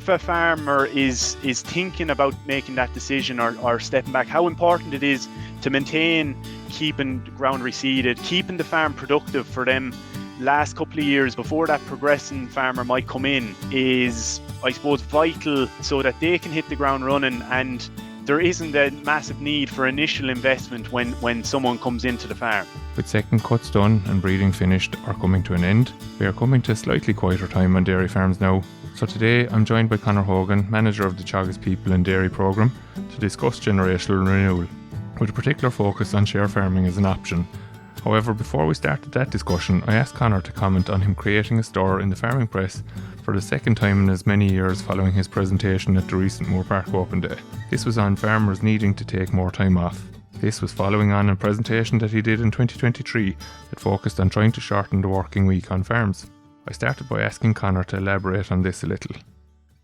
if a farmer is thinking about making that decision or stepping back, how important it is to maintain keeping ground reseeded, keeping the farm productive for them last couple of years before that progressing farmer might come in is, I suppose, vital so that they can hit the ground running and there isn't a massive need for initial investment when someone comes into the farm. With second cuts done and breeding finished or coming to an end, we are coming to a slightly quieter time on dairy farms now. So today I'm joined by Conor Hogan, manager of the Teagasc People and Dairy programme, to discuss generational renewal, with a particular focus on share farming as an option. However, before we started that discussion, I asked Conor to comment on him creating a store in the farming press for the second time in as many years following his presentation at the recent Moore Park Open Day. This was on farmers needing to take more time off. This was following on a presentation that he did in 2023 that focused on trying to shorten the working week on farms. I started by asking Conor to elaborate on this a little.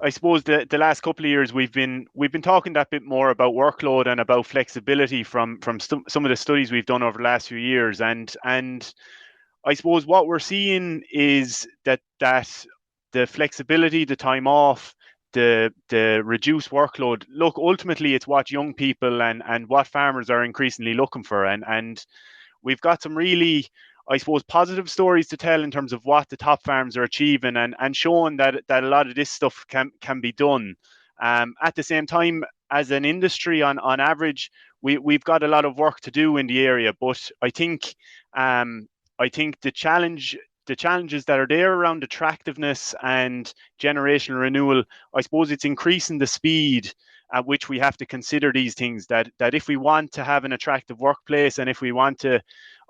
I suppose the last couple of years we've been talking that bit more about workload and about flexibility from some of the studies we've done over the last few years, and I suppose what we're seeing is that the flexibility, the time off, the reduced workload. Look, ultimately, it's what young people and what farmers are increasingly looking for, and we've got some really, I suppose, positive stories to tell in terms of what the top farms are achieving and showing that a lot of this stuff can be done. At the same time, as an industry, on average, we've got a lot of work to do in the area. But I think the challenges that are there around attractiveness and generational renewal, I suppose it's increasing the speed at which we have to consider these things, that if we want to have an attractive workplace and if we want to,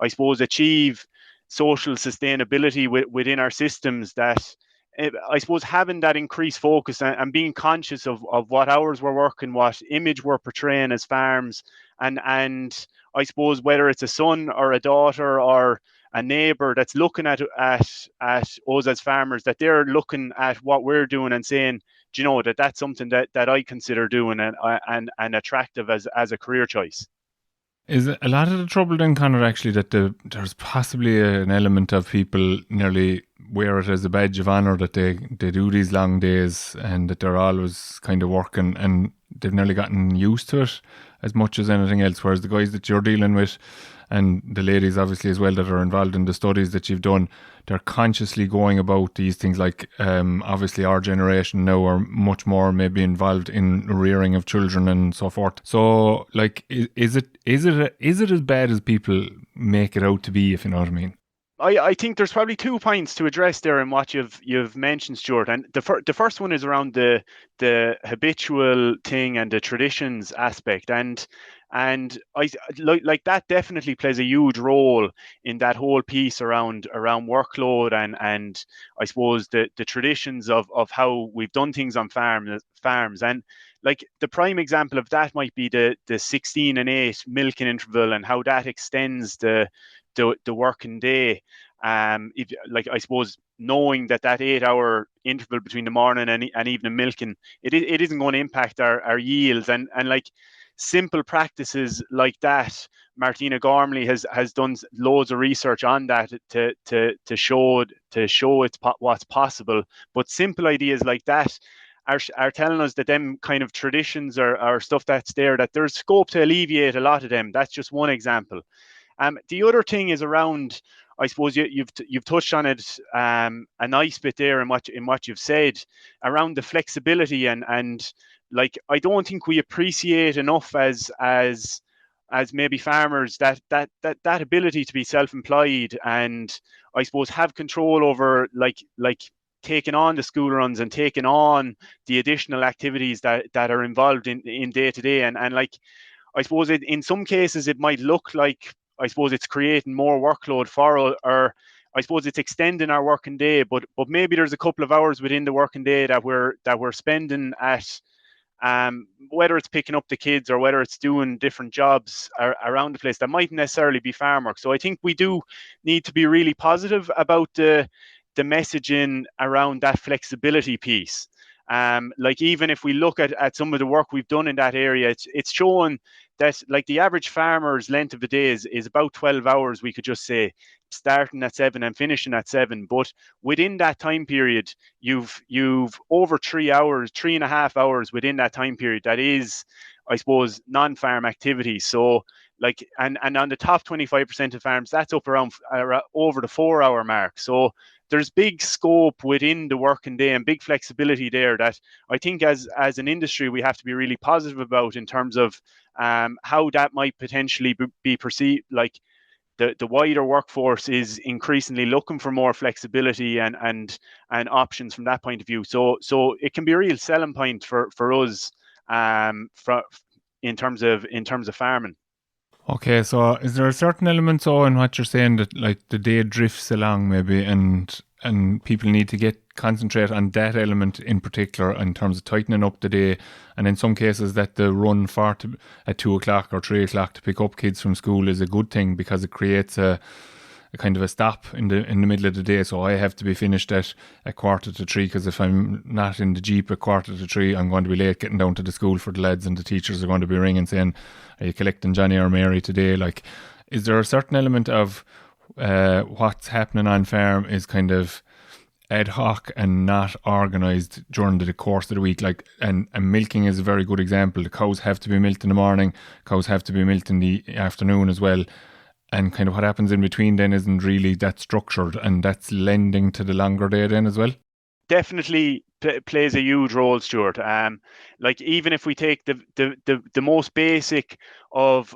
I suppose, achieve social sustainability within our systems, that I suppose having that increased focus and being conscious of what hours we're working, what image we're portraying as farms, and I suppose whether it's a son or a daughter or a neighbour that's looking at us as farmers, that they're looking at what we're doing and saying, do you know, that's something that I consider doing and attractive as a career choice. Is a lot of the trouble then, Conor, actually, that there's possibly an element of people nearly wear it as a badge of honour that they do these long days and that they're always kind of working and they've nearly gotten used to it as much as anything else, whereas the guys that you're dealing with and the ladies obviously as well that are involved in the studies that you've done, they're consciously going about these things. Like obviously our generation now are much more maybe involved in rearing of children and so forth. So like, is it as bad as people make it out to be, if you know what I mean? I think there's probably 2 points to address there in what you've mentioned, Stuart. And the first one is around the habitual thing and the traditions aspect, and I like that definitely plays a huge role in that whole piece around workload and I suppose the traditions of how we've done things on farms. And like the prime example of that might be the 16 and 8 milking interval and how that extends the working day. If, like, I suppose knowing that 8-hour interval between the morning and evening milking, it isn't going to impact our yields, and like simple practices like that. Martina Gormley has done loads of research on that to show what's possible. But simple ideas like that are telling us that them kind of traditions are stuff that's there, that there's scope to alleviate a lot of them. That's just one example. The other thing is around, I suppose you've touched on it a nice bit there in what you've said around the flexibility and like I don't think we appreciate enough as maybe farmers that ability to be self-employed and I suppose have control over like taking on the school runs and taking on the additional activities that are involved in day to day, and like I suppose in some cases it might look like, I suppose, it's creating more workload or I suppose it's extending our working day, but maybe there's a couple of hours within the working day that we're spending at whether it's picking up the kids or whether it's doing different jobs around the place that mightn't necessarily be farm work. So I think we do need to be really positive about the messaging around that flexibility piece. Like even if we look at some of the work we've done in that area, it's showing that like the average farmer's length of the day is about 12 hours, we could just say, starting at 7 and finishing at 7. But within that time period, you've over 3 hours, 3.5 hours within that time period that is, I suppose, non-farm activity. So like, and on the top 25% of farms, that's up around over the 4 hour mark. So there's big scope within the working day and big flexibility there that I think as an industry we have to be really positive about, in terms of how that might potentially be perceived. Like the wider workforce is increasingly looking for more flexibility and options from that point of view. So it can be a real selling point for us in terms of farming. Okay, so is there a certain element so in what you're saying that like the day drifts along maybe and people need to concentrate on that element in particular in terms of tightening up the day, and in some cases that the run at 2 o'clock or 3 o'clock to pick up kids from school is a good thing because it creates a kind of a stop in the middle of the day. So I have to be finished at 2:45 because if I'm not in the Jeep at 2:45, I'm going to be late getting down to the school for the lads, and the teachers are going to be ringing saying, "Are you collecting Johnny or Mary today?" Like, is there a certain element of what's happening on farm is kind of ad hoc and not organised during the course of the week? Like, and milking is a very good example. The cows have to be milked in the morning, cows have to be milked in the afternoon as well. And kind of what happens in between then isn't really that structured, and that's lending to the longer day then as well. Definitely plays a huge role, Stuart. Like even if we take the most basic of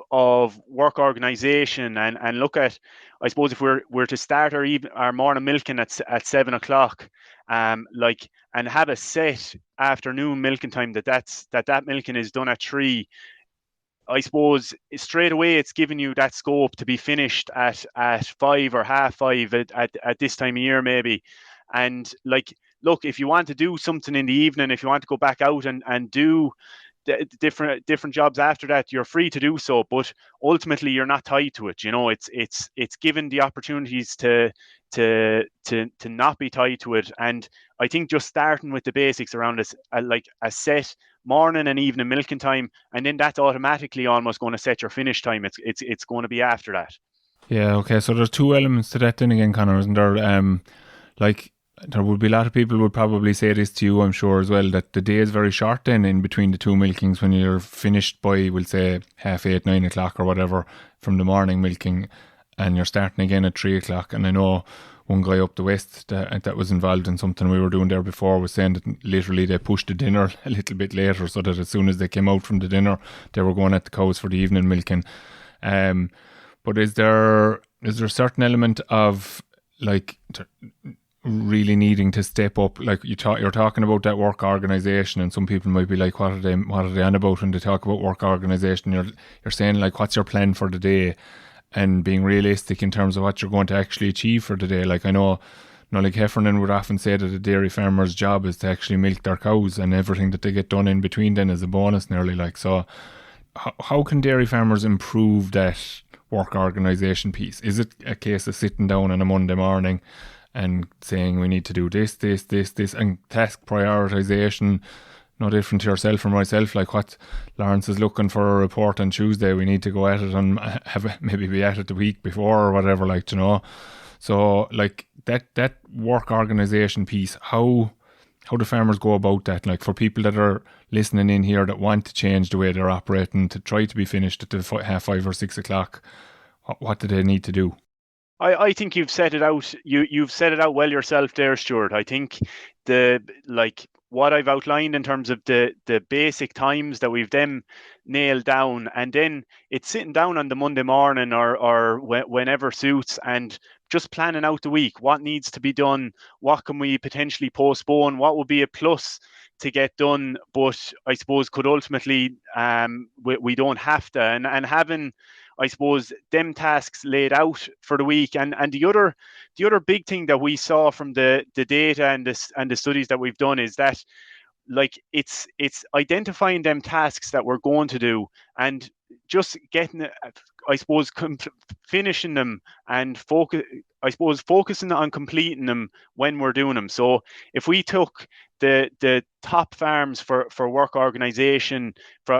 work organisation and look at, I suppose if we're to start our morning milking at 7 o'clock, like, and have a set afternoon milking time that milking is done at 3. I suppose straight away it's giving you that scope to be finished at 5 or half 5 at this time of year maybe. And like, look, if you want to do something in the evening, if you want to go back out and do different jobs after that, you're free to do so, but ultimately you're not tied to it. It's given the opportunities to not be tied to it. And I think just starting with the basics around this, like a set morning and evening milking time, and then that's automatically almost going to set your finish time. It's going to be after that. Yeah, okay, so there's two elements to that then again, Conor, isn't there? Like, there would be a lot of people would probably say this to you, I'm sure, as well, that the day is very short then in between the two milkings when you're finished by, we'll say, 8:30, 9 o'clock or whatever from the morning milking, and you're starting again at 3 o'clock. And I know one guy up the west that was involved in something we were doing there before was saying that literally they pushed the dinner a little bit later so that as soon as they came out from the dinner, they were going at the cows for the evening milking. But is there a certain element of like really needing to step up? Like you're talking about that work organisation, and some people might be like, what are they on about when they talk about work organisation? You're saying like, what's your plan for the day, and being realistic in terms of what you're going to actually achieve for the day. Like I know like Heffernan would often say that a dairy farmer's job is to actually milk their cows, and everything that they get done in between then is a bonus nearly. Like, so how can dairy farmers improve that work organisation piece? Is it a case of sitting down on a Monday morning and saying we need to do this, and task prioritisation? No different to yourself or myself. Like what Lawrence is looking for a report on Tuesday, we need to go at it and maybe be at it the week before or whatever. Like, so like that work organisation piece. How do farmers go about that? Like for people that are listening in here that want to change the way they're operating to try to be finished at the 5:30 or 6 o'clock, what do they need to do? I think you've set it out. You've set it out well yourself there, Stuart. I think what I've outlined in terms of the basic times that we've then nailed down, and then it's sitting down on the Monday morning or whenever suits, and just planning out the week. What needs to be done? What can we potentially postpone? What would be a plus to get done, but I suppose could ultimately we don't have to, and having, I suppose, them tasks laid out for the week. And the other big thing that we saw from the data and the studies that we've done is that like it's identifying them tasks that we're going to do and just getting, I suppose, finishing them and focusing on completing them when we're doing them. So if we took the top farms for work organisation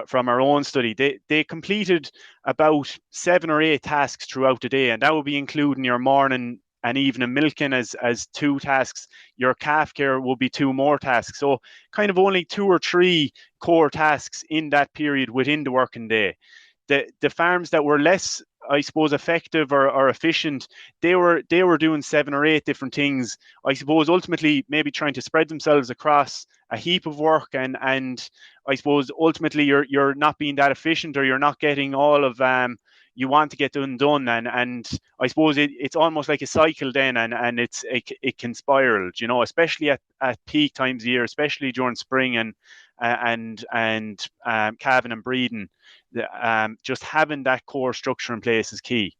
from our own study, they completed about 7 or 8 tasks throughout the day, and that would be including your morning and evening milking as 2 tasks. Your calf care will be 2 more tasks. So kind of only 2 or 3 core tasks in that period within the working day. The farms that were less, I suppose, effective or efficient, they were doing 7 or 8 different things. I suppose ultimately maybe trying to spread themselves across a heap of work, and I suppose ultimately you're not being that efficient, or you're not getting all of you want to get done, and I suppose it's almost like a cycle then, and it can spiral, especially at peak times of year, especially during spring and calving and breeding. Just having that core structure in place is key.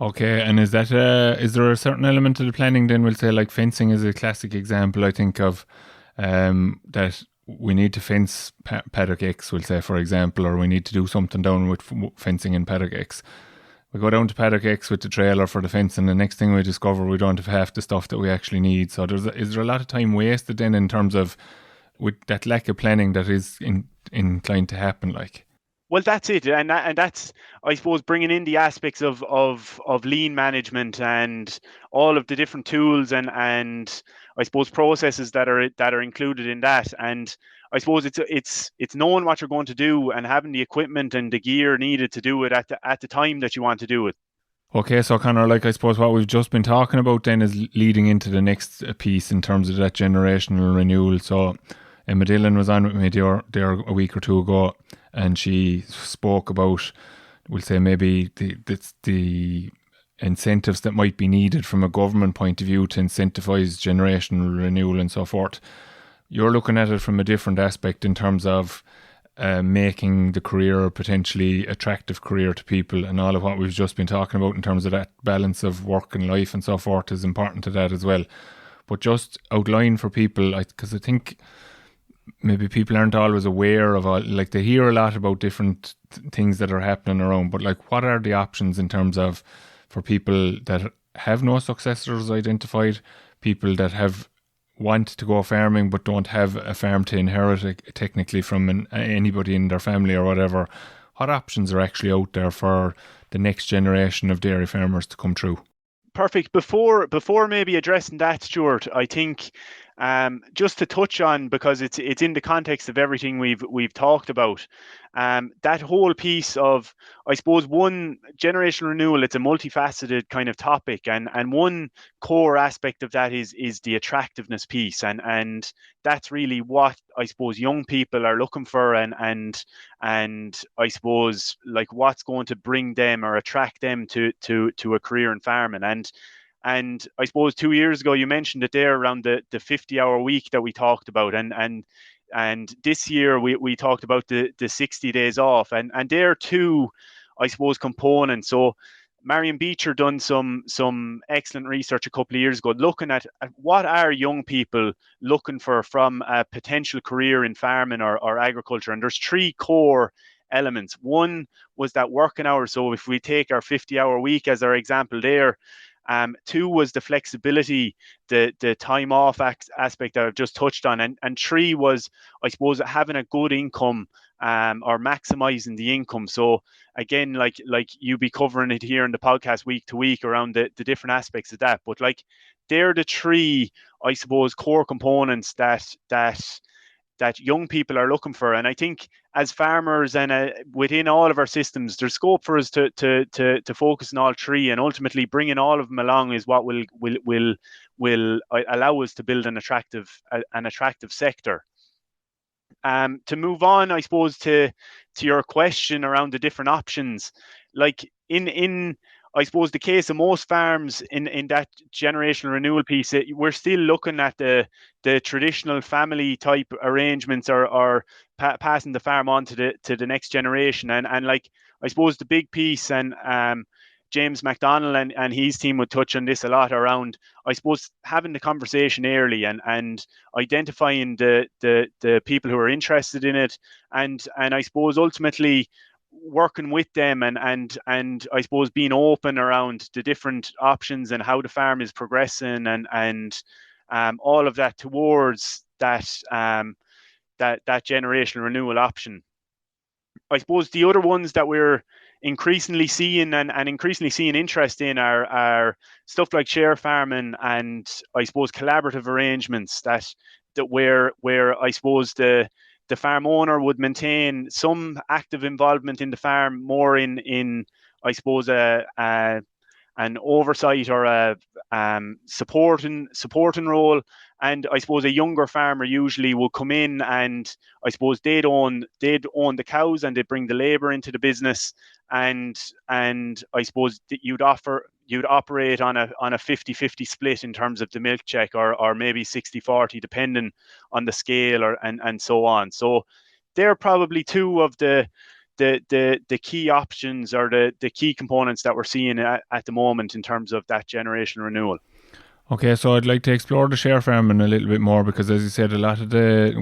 Okay, and is there a certain element of the planning then? We'll say like fencing is a classic example I think of, that we need to fence paddock X, we'll say, for example, or we need to do something down with fencing in paddock X. We go down to paddock X with the trailer for the fence, and the next thing we discover we don't have half the stuff that we actually need. So is there a lot of time wasted then in terms of with that lack of planning that is inclined to happen, like? Well, that's it, and that's, I suppose, bringing in the aspects of lean management and all of the different tools and I suppose processes that are included in that. And I suppose it's knowing what you're going to do and having the equipment and the gear needed to do it at the time that you want to do it. Okay, so Conor, like I suppose what we've just been talking about then is leading into the next piece in terms of that generational renewal. So Emma Dillon was on with me there a week or two ago, and she spoke about, we'll say, maybe the incentives that might be needed from a government point of view to incentivise generational renewal and so forth. You're looking at it from a different aspect in terms of making the career a potentially attractive career to people, and all of what we've just been talking about in terms of that balance of work and life and so forth is important to that as well. But just outline for people, because I think maybe people aren't always aware of all, like they hear a lot about different things that are happening around, but like what are the options in terms of for people that have no successors identified, people that want to go farming but don't have a farm to inherit technically from anybody in their family or whatever. What options are actually out there for the next generation of dairy farmers to come through? Perfect. Before maybe addressing that, Stuart, I think just to touch on, because it's in the context of everything we've talked about, that whole piece of, I suppose, one, generational renewal. It's a multifaceted kind of topic, and one core aspect of that is the attractiveness piece, and that's really what I suppose young people are looking for, and I suppose like what's going to bring them or attract them to a career in farming. And I suppose 2 years ago you mentioned it there around the 50-hour week that we talked about, and this year we talked about the 60 days off, and there are two, I suppose, components. So Marion Beecher done some excellent research a couple of years ago, looking at what are young people looking for from a potential career in farming or agriculture, and there's 3 core elements. One was that working hours. So if we take our 50-hour week as our example there, 2 was the flexibility, the time off aspect that I've just touched on, and 3 was, I suppose, having a good income, or maximizing the income. So again, like you be covering it here in the podcast week to week around the different aspects of that. But like they're the 3, I suppose, core components that young people are looking for. And I think as farmers and within all of our systems, there's scope for us to focus on all 3, and ultimately bringing all of them along is what will allow us to build an attractive sector. To move on, I suppose, to your question around the different options, like in I suppose the case of most farms in that generational renewal piece, we're still looking at the traditional family type arrangements, or passing the farm on to the next generation, and like I suppose the big piece, and James McDonnell and his team would touch on this a lot around, I suppose, having the conversation early and identifying the people who are interested in it, and I suppose ultimately working with them and I suppose being open around the different options and how the farm is progressing, and all of that towards that generational renewal option. I suppose the other ones that we're increasingly seeing and increasingly seeing interest in are stuff like share farming and I suppose collaborative arrangements that where I suppose the farm owner would maintain some active involvement in the farm, more in I suppose an oversight or a supporting role. And I suppose a younger farmer usually will come in, and I suppose they'd own the cows and they'd bring the labour into the business, and I suppose that you'd operate on a 50-50 split in terms of the milk check, or maybe 60-40 depending on the scale and so on. So they're probably two of the key options, or the key components that we're seeing at the moment in terms of that generational renewal. Okay, so I'd like to explore the share farming a little bit more, because as you said, a lot of the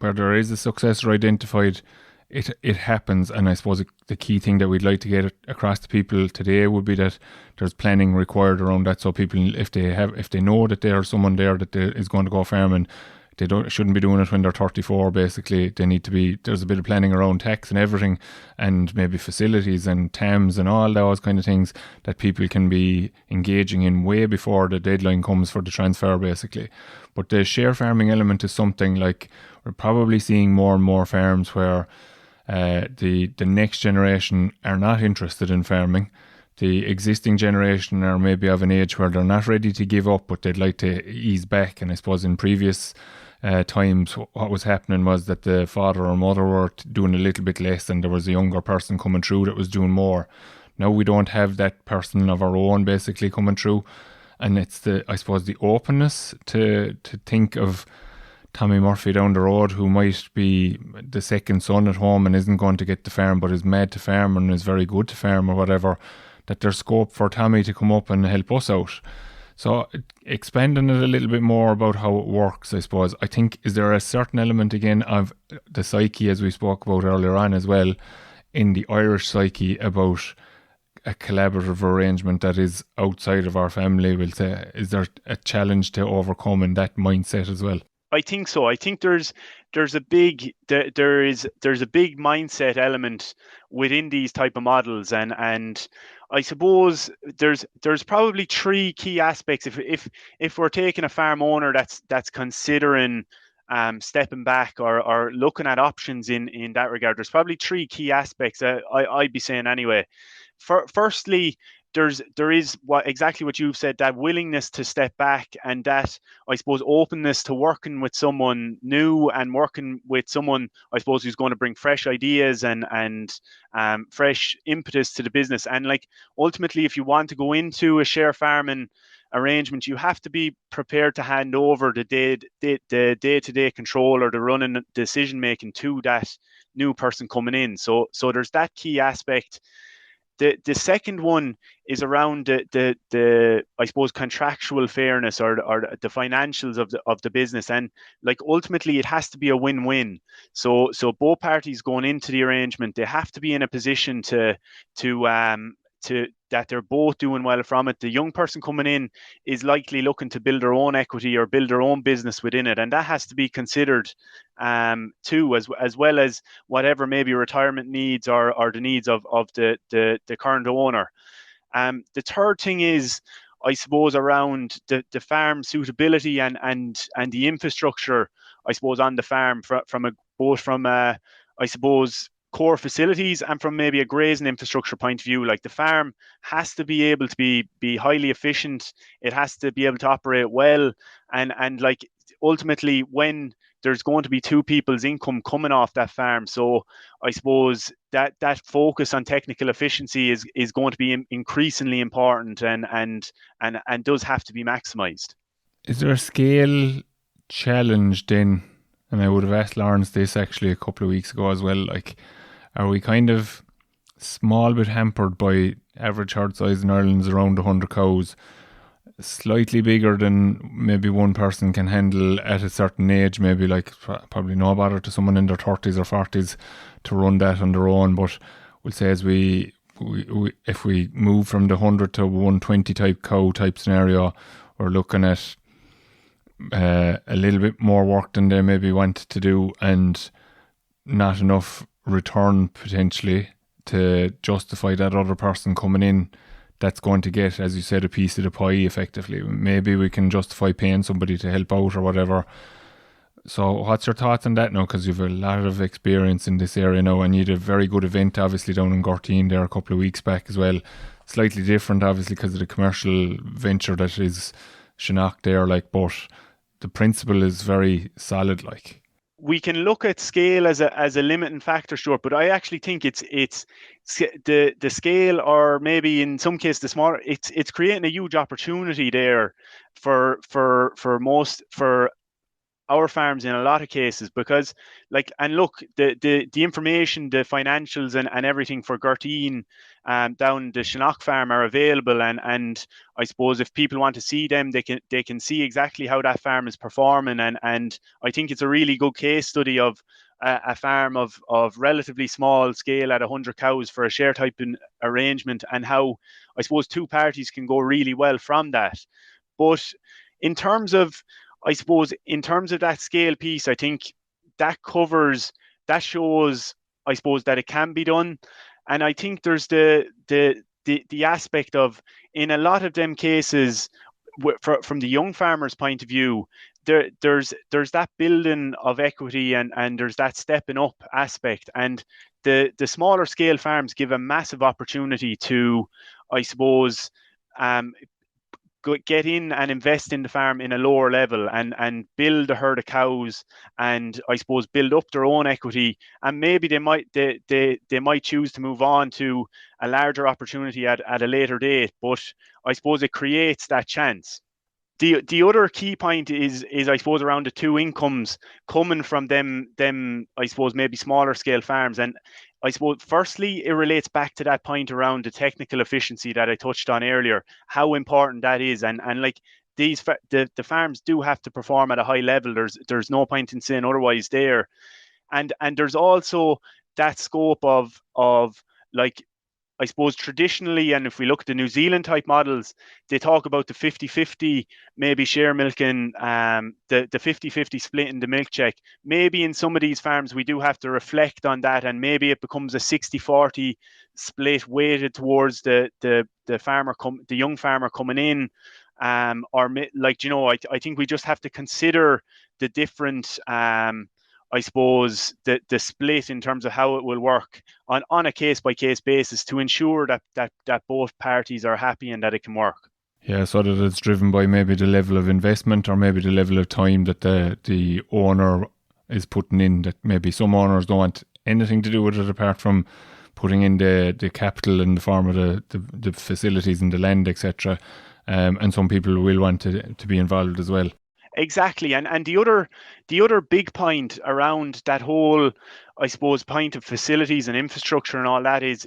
where there is a successor identified, it happens. And I suppose the key thing that we'd like to get across to people today would be that there's planning required around that. So people, if they know that there's someone there that is going to go farming, they shouldn't be doing it when they're 34. Basically, they need to be. There's a bit of planning around tax and everything, and maybe facilities and TAMs and all those kind of things that people can be engaging in way before the deadline comes for the transfer, basically. But the share farming element is something like we're probably seeing more and more farms where the next generation are not interested in farming. The existing generation are maybe of an age where they're not ready to give up, but they'd like to ease back. And I suppose in previous times, what was happening was that the father or mother were doing a little bit less, and there was a younger person coming through that was doing more. Now we don't have that person of our own basically coming through, and it's I suppose the openness to think of Tommy Murphy down the road, who might be the second son at home and isn't going to get the farm but is mad to farm and is very good to farm or whatever, that there's scope for Tommy to come up and help us out. So expanding it a little bit more about how it works, I suppose, I think, is there a certain element again of the psyche, as we spoke about earlier on as well, in the Irish psyche about a collaborative arrangement that is outside of our family, we'll say? Is there a challenge to overcome in that mindset as well? I think so. I think there's a big mindset element within these type of models, and I suppose there's probably three key aspects. If we're taking a farm owner that's considering stepping back or looking at options in that regard, there's probably three key aspects I'd be saying anyway. Firstly, there is exactly what you've said, that willingness to step back, and that, I suppose, openness to working with someone new and working with someone, I suppose, who's going to bring fresh ideas and fresh impetus to the business. And like, ultimately, if you want to go into a share farming arrangement, you have to be prepared to hand over the day-to-day control or the running decision making to that new person coming in. So there's that key aspect. The second one is around the I suppose contractual fairness, or the financials of the business, and like, ultimately it has to be a win-win. So both parties going into the arrangement, they have to be in a position to that they're both doing well from it. The young person coming in is likely looking to build their own equity or build their own business within it, and that has to be considered too, as well as whatever maybe retirement needs or the needs of the current owner. The third thing is, I suppose, around the farm suitability and the infrastructure, I suppose, on the farm both from I suppose, core facilities and from maybe a grazing infrastructure point of view. Like, the farm has to be able to be highly efficient. It has to be able to operate well, and like, ultimately, when there's going to be two people's income coming off that farm, so I suppose that focus on technical efficiency is going to be increasingly important and does have to be maximized. Is there a scale challenge then? And I would have asked Lawrence this actually a couple of weeks ago as well. Like, are we kind of small bit hampered by average herd size in Ireland is around 100 cows, slightly bigger than maybe one person can handle at a certain age, maybe like probably no bother to someone in their 30s or 40s to run that on their own. But we'll say as we if we move from the 100 to 120 type cow type scenario, we're looking at a little bit more work than they maybe wanted to do, and not enough return potentially to justify that other person coming in that's going to get, as you said, a piece of the pie effectively. Maybe we can justify paying somebody to help out or whatever. So what's your thoughts on that now? Because you've a lot of experience in this area now, and you had a very good event obviously down in Gorteen there a couple of weeks back as well. Slightly different obviously because of the commercial venture that is Shinnock there, like, but the principle is very solid, like. We can look at scale as a limiting factor, Stuart, but I actually think it's the scale, or maybe in some cases the smaller. It's creating a huge opportunity there for our farms in a lot of cases, because and look, the information, the financials and everything for Gerteen down the Shinnock farm are available, and I suppose if people want to see them, they can see exactly how that farm is performing, and I think it's a really good case study of a farm of relatively small scale at 100 cows for a share type arrangement, and how I suppose two parties can go really well from that. But in terms of that scale piece, I think that shows, I suppose, that it can be done. And I think there's the aspect of, in a lot of them cases, from the young farmer's point of view, there's that building of equity, and there's that stepping up aspect. And the smaller scale farms give a massive opportunity to, I suppose, get in and invest in the farm in a lower level, and build a herd of cows, and I suppose build up their own equity, and maybe they might choose to move on to a larger opportunity at a later date, but I suppose it creates that chance. The other key point is I suppose around the two incomes coming from them I suppose maybe smaller scale farms. And I suppose firstly it relates back to that point around the technical efficiency that I touched on earlier, how important that is, and like the farms do have to perform at a high level. There's no point in saying otherwise there. And there's also that scope of like, I suppose traditionally, and if we look at the New Zealand type models, they talk about the 50-50, maybe share milking, the 50-50 split in the milk check. Maybe in some of these farms, we do have to reflect on that, and maybe it becomes a 60-40 split weighted towards the young farmer coming in. Or like, I think we just have to consider the different, I suppose, the split in terms of how it will work on a case by case basis, to ensure that both parties are happy and that it can work. Yeah, so that it's driven by maybe the level of investment, or maybe the level of time that the owner is putting in. That maybe some owners don't want anything to do with it apart from putting in the capital in the form of the facilities and the land, etc. And some people will want to be involved as well. Exactly, and the other big point around that whole, I suppose, point of facilities and infrastructure and all that is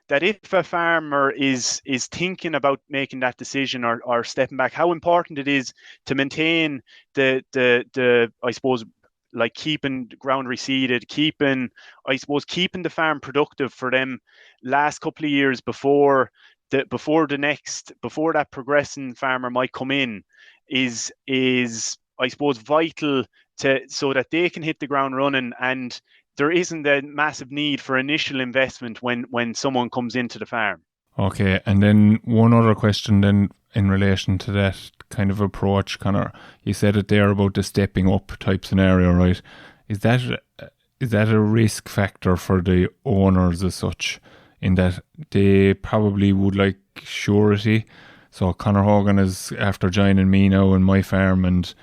that if a farmer is thinking about making that decision, or stepping back, how important it is to maintain the I suppose, like, keeping the ground reseeded, keeping the farm productive for them last couple of years before that progressing farmer might come in, is I suppose vital, so that they can hit the ground running, and there isn't a massive need for initial investment when someone comes into the farm. Okay, and then one other question then in relation to that kind of approach, Conor. You said it there about the stepping up type scenario, right? Is that a risk factor for the owners as such, in that they probably would like surety? So Conor Hogan is after joining me now in my farm, and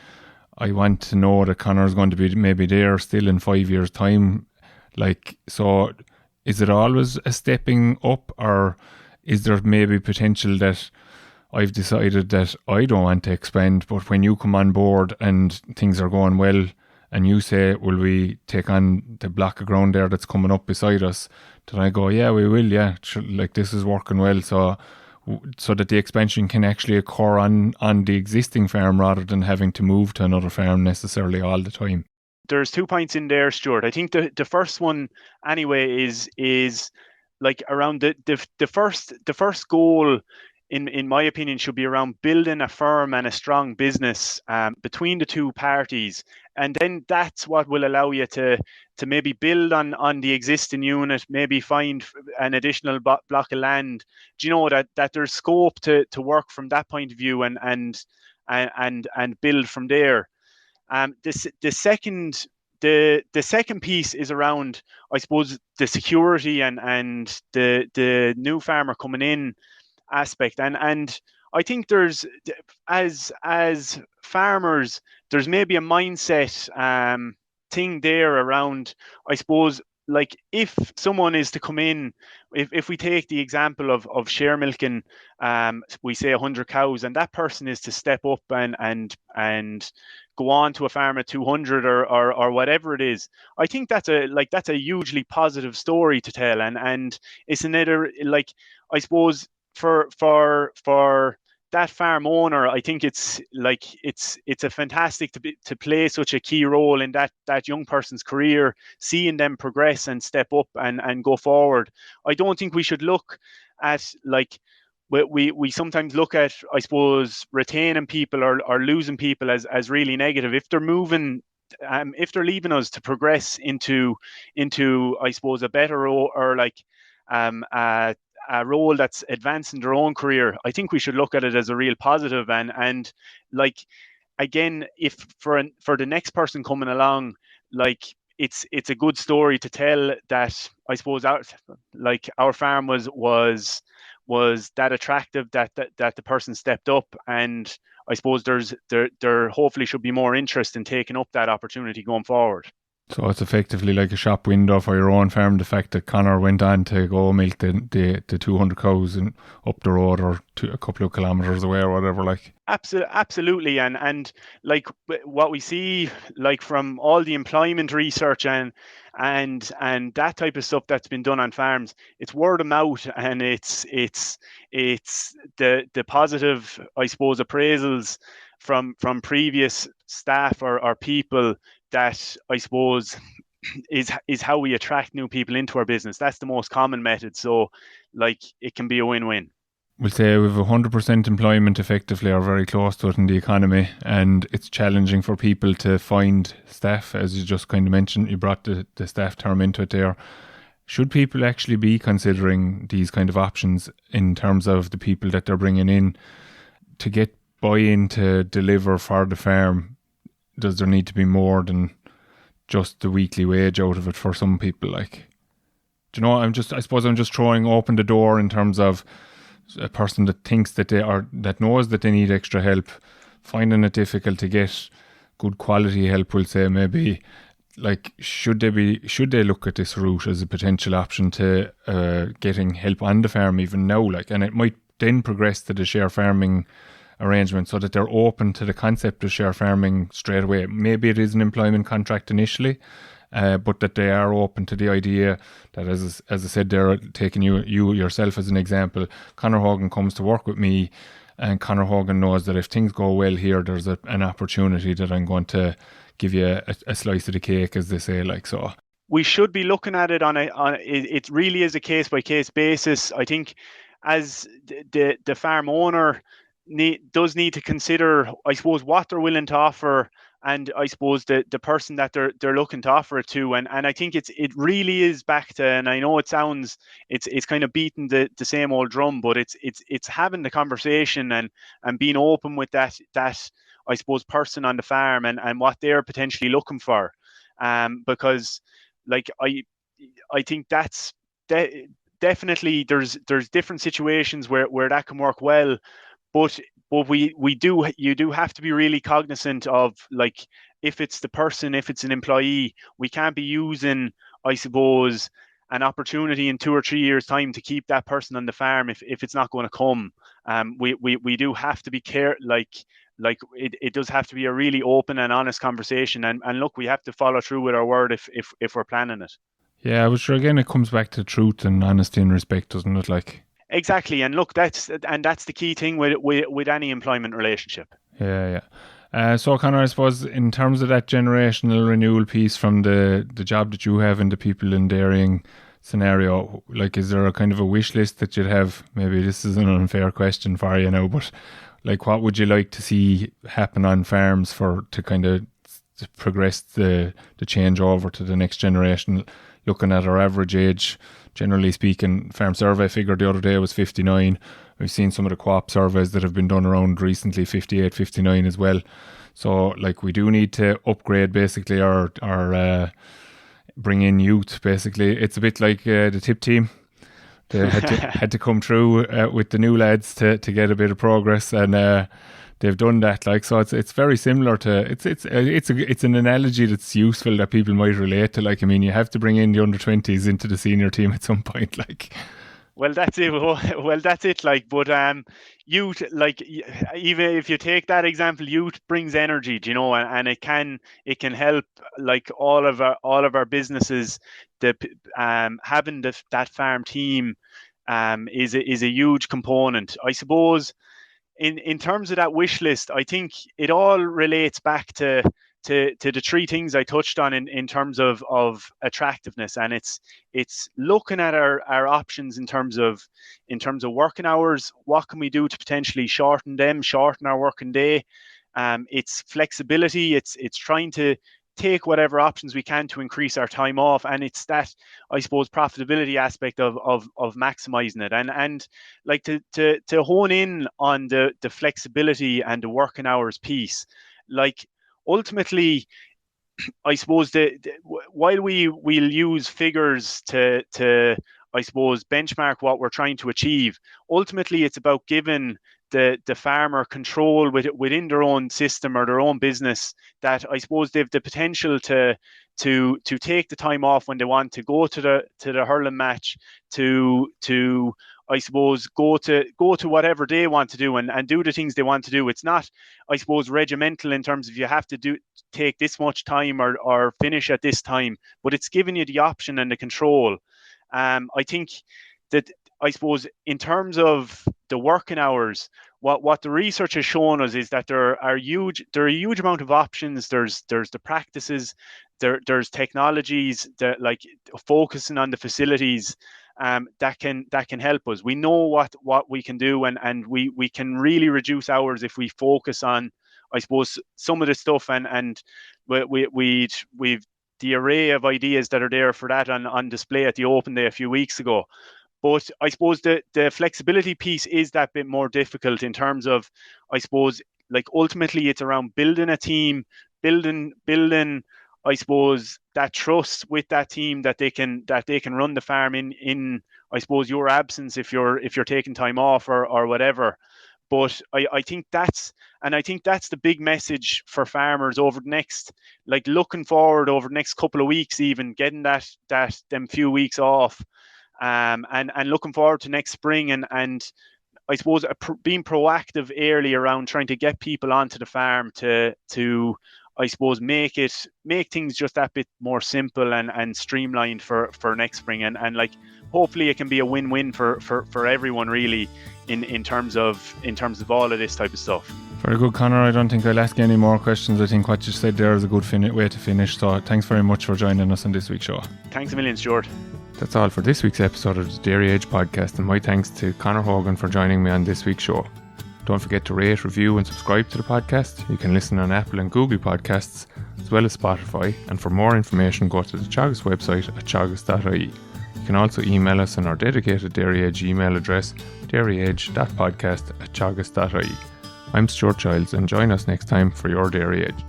I want to know that Conor's going to be maybe there still in 5 years' time. Like, so is it always a stepping up, or is there maybe potential that I've decided that I don't want to expand, but when you come on board and things are going well, and you say, will we take on the block of ground there that's coming up beside us? Then I go, yeah, we will, yeah. Like, this is working well. So that the expansion can actually occur on the existing farm, rather than having to move to another farm necessarily all the time. There's 2 points in there, Stuart. I think the first one anyway is like around the first goal in my opinion, should be around building a firm and a strong business between the two parties, and then that's what will allow you to maybe build on the existing unit, maybe find an additional block of land. Do you know that there's scope to work from that point of view and build from there. The second piece is around, I suppose, the security and the new farmer coming in aspect, and I think there's, as farmers, there's maybe a mindset thing there around, I suppose, like if someone is to come in, if we take the example of share milking, we say 100 cows, and that person is to step up and go on to a farm at 200 or whatever it is. I think that's a hugely positive story to tell, and it's another, like, I suppose, for that farm owner, I think it's a fantastic to play such a key role in that young person's career, seeing them progress and step up and go forward. I don't think we should look at, like, we sometimes look at, I suppose, retaining people or losing people as really negative. If they're moving, if they're leaving us to progress into I suppose a better role, or like a role that's advancing their own career, I think we should look at it as a real positive. And like, again, if for the next person coming along, like, it's a good story to tell, that I suppose our farm was that attractive, that the person stepped up, and I suppose there hopefully should be more interest in taking up that opportunity going forward. So it's effectively like a shop window for your own farm. The fact that Conor went on to go milk the 200 cows and up the road, or a couple of kilometres away or whatever, like. Absolutely, and like what we see, like from all the employment research and that type of stuff that's been done on farms, it's word of mouth, and it's the positive, I suppose, appraisals from previous staff or people, that I suppose is how we attract new people into our business. That's the most common method. So, like, it can be a win-win. We'll say we have 100% employment effectively, or very close to it, in the economy, and it's challenging for people to find staff, as you just kind of mentioned. You brought the staff term into it there. Should people actually be considering these kind of options in terms of the people that they're bringing in to get buy-in to deliver for the farm? Does there need to be more than just the weekly wage out of it for some people? Like, do you know, I suppose I'm just throwing open the door in terms of a person that thinks that that knows that they need extra help, finding it difficult to get good quality help. Will say, maybe, like, should they look at this route as a potential option to getting help on the farm even now, like, and it might then progress to the share farming arrangement, so that they're open to the concept of share farming straight away. Maybe it is an employment contract initially, but that they are open to the idea that, as I said, they're taking you yourself as an example. Conor Hogan comes to work with me, and Conor Hogan knows that if things go well here, there's an opportunity that I'm going to give you a slice of the cake, as they say. Like, so we should be looking at it it really is a case by case basis. I think as the farm owner does need to consider, I suppose, what they're willing to offer, and I suppose the person that they're looking to offer it to, and I think it really is back to, and I know it sounds, it's kind of beating the same old drum, but it's having the conversation and being open with that I suppose person on the farm and what they're potentially looking for, because, like, I think that's definitely there's different situations where that can work well. But you do have to be really cognizant of, like, if it's the person, if it's an employee, we can't be using, I suppose, an opportunity in 2 or 3 years' time to keep that person on the farm if it's not going to come. We do have to be it does have to be a really open and honest conversation, and look, we have to follow through with our word if we're planning it. Yeah, but sure, again, it comes back to truth and honesty and respect, doesn't it? Like, exactly, and look, that's the key thing with any employment relationship. Yeah. So, Conor, I suppose in terms of that generational renewal piece from the job that you have and the people in dairying scenario, like, is there a kind of a wish list that you'd have? Maybe this is an unfair question for you now, but like, what would you like to see happen on farms to kind of progress the change over to the next generation? Looking at our average age, generally speaking, farm survey figure the other day was 59. We've seen some of the co-op surveys that have been done around recently, 58, 59 as well. So, like, we do need to upgrade basically our bring in youth. Basically, it's a bit like the tip team. They had to come through with the new lads to get a bit of progress, and they've done that. Like, so it's very similar to it's an analogy that's useful that people might relate to. Like, I mean, you have to bring in the under-20s into the senior team at some point. Like, well, that's it. Well, that's it. Like, but youth, like, even if you take that example, youth brings energy, you know, and it can help, like, all of our businesses. Having that farm team is a huge component, I suppose. In terms of that wish list, I think it all relates back to the three things I touched on in terms of attractiveness, and it's looking at our options in terms of working hours. What can we do to potentially shorten our working day? It's flexibility. It's trying to take whatever options we can to increase our time off, and it's that, I suppose, profitability aspect of maximizing it, and like to hone in on the flexibility and the working hours piece. Like, ultimately, I suppose while we'll use figures to I suppose benchmark what we're trying to achieve, ultimately it's about giving the farmer control within their own system or their own business, that I suppose they've the potential to take the time off when they want to go to the hurling match, to I suppose go to whatever they want to do and do the things they want to do. It's not, I suppose, regimental in terms of you have to take this much time or finish at this time, but it's giving you the option and the control. I think that, I suppose, in terms of the working hours, what the research has shown us is that there are a huge amount of options. There's the practices, there's technologies that, like, focusing on the facilities that can help us. We know what we can do, and we can really reduce hours if we focus on, I suppose, some of the stuff, and we've the array of ideas that are there for that on display at the open day a few weeks ago. But I suppose the flexibility piece is that bit more difficult in terms of, I suppose, like, ultimately it's around building a team, building, I suppose, that trust with that team that they can run the farm in I suppose your absence, if you're taking time off or whatever. But I think that's the big message for farmers over the next, like, looking forward over the next couple of weeks, even getting them few weeks off. And looking forward to next spring, and I suppose being proactive early around trying to get people onto the farm to I suppose make things just that bit more simple and streamlined for next spring, and like, hopefully it can be a win-win for everyone, really, in terms of all of this type of stuff. Very good, Conor. I don't think I'll ask you any more questions. I think what you said there is a good way to finish. So thanks very much for joining us on this week's show. Thanks a million, Stuart. That's all for this week's episode of the Dairy Age podcast, and my thanks to Conor Hogan for joining me on this week's show. Don't forget to rate, review and subscribe to the podcast. You can listen on Apple and Google Podcasts, as well as Spotify, and for more information go to the Teagasc website at teagasc.ie. You can also email us on our dedicated Dairy Age email address, dairyage.podcast@teagasc.ie. I'm Stuart Childs, and join us next time for your Dairy Age.